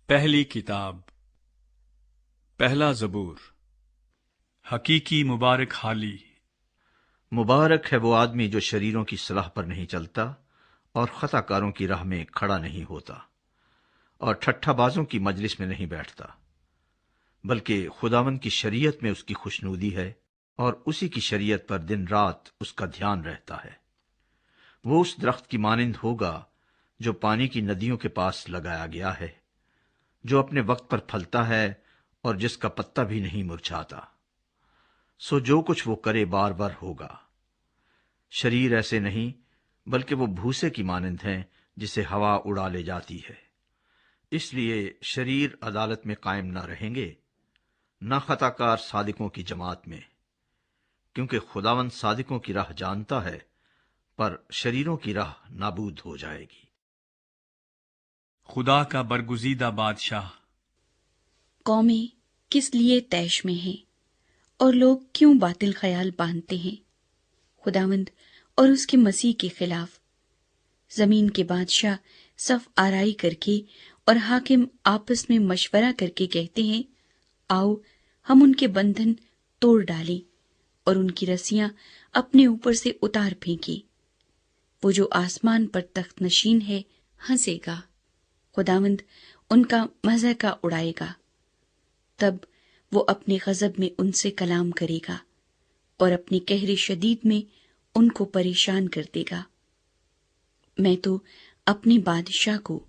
پہلی کتاب پہلا زبور۔ حقیقی مبارک حالی۔ مبارک ہے وہ آدمی جو شریروں کی صلاح پر نہیں چلتا اور خطا کاروں کی راہ میں کھڑا نہیں ہوتا اور ٹھٹھا بازوں کی مجلس میں نہیں بیٹھتا، بلکہ خداوند کی شریعت میں اس کی خوشنودی ہے اور اسی کی شریعت پر دن رات اس کا دھیان رہتا ہے۔ وہ اس درخت کی مانند ہوگا جو پانی کی ندیوں کے پاس لگایا گیا ہے، جو اپنے وقت پر پھلتا ہے اور جس کا پتا بھی نہیں مرجھاتا۔ سو جو کچھ وہ کرے بار بار ہوگا۔ شریر ایسے نہیں، بلکہ وہ بھوسے کی مانند ہیں جسے ہوا اڑا لے جاتی ہے۔ اس لیے شریر عدالت میں قائم نہ رہیں گے، نہ خطا کار صادقوں کی جماعت میں، کیونکہ خداوند صادقوں کی راہ جانتا ہے، پر شریروں کی راہ نابود ہو جائے گی۔ خدا کا برگزیدہ بادشاہ۔ قومیں کس لیے طیش میں ہیں اور لوگ کیوں باطل خیال باندھتے ہیں خداوند اور اس کے مسیح کے خلاف؟ زمین کے بادشاہ صف آرائی کر کے اور حاکم آپس میں مشورہ کر کے کہتے ہیں، آؤ ہم ان کے بندھن توڑ ڈالیں اور ان کی رسیاں اپنے اوپر سے اتار پھینکیں۔ وہ جو آسمان پر تخت نشین ہے ہنسے گا، خداوند ان کا مضحکہ اڑائے گا۔ تب وہ اپنے غضب میں ان سے کلام کرے گا اور اپنی قہر شدید میں ان کو پریشان کر دے گا۔ میں تو اپنے بادشاہ کو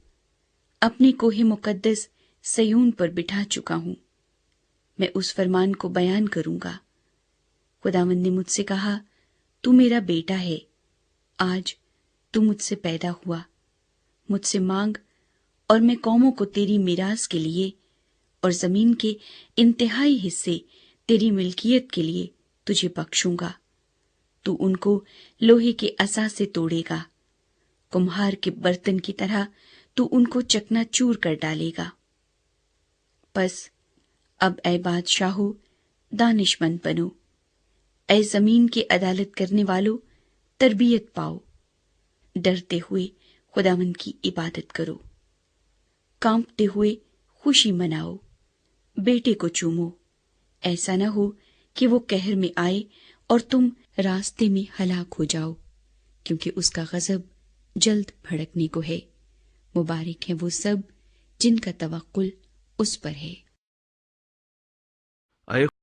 اپنے کوہ مقدس سیون پر بٹھا چکا ہوں، میں اس فرمان کو بیان کروں گا۔ خداوند نے مجھ سے کہا، تو میرا بیٹا ہے، آج تو مجھ سے پیدا ہوا، مجھ سے مانگ اور میں قوموں کو تیری میراث کے لیے اور زمین کے انتہائی حصے تیری ملکیت کے لیے تجھے بخشوں گا۔ تو ان کو لوہے کے عصا سے توڑے گا، کمہار کے برتن کی طرح تو ان کو چکنا چور کر ڈالے گا۔ پس اب اے بادشاہو دانش مند بنو، اے زمین کے عدالت کرنے والو تربیت پاؤ، ڈرتے ہوئے خداوند کی عبادت کرو، کانپتے ہوئے خوشی مناؤ، بیٹے کو چومو، ایسا نہ ہو کہ وہ قہر میں آئے اور تم راستے میں ہلاک ہو جاؤ، کیونکہ اس کا غضب جلد بھڑکنے کو ہے۔ مبارک ہیں وہ سب جن کا توکل اس پر ہے۔ اے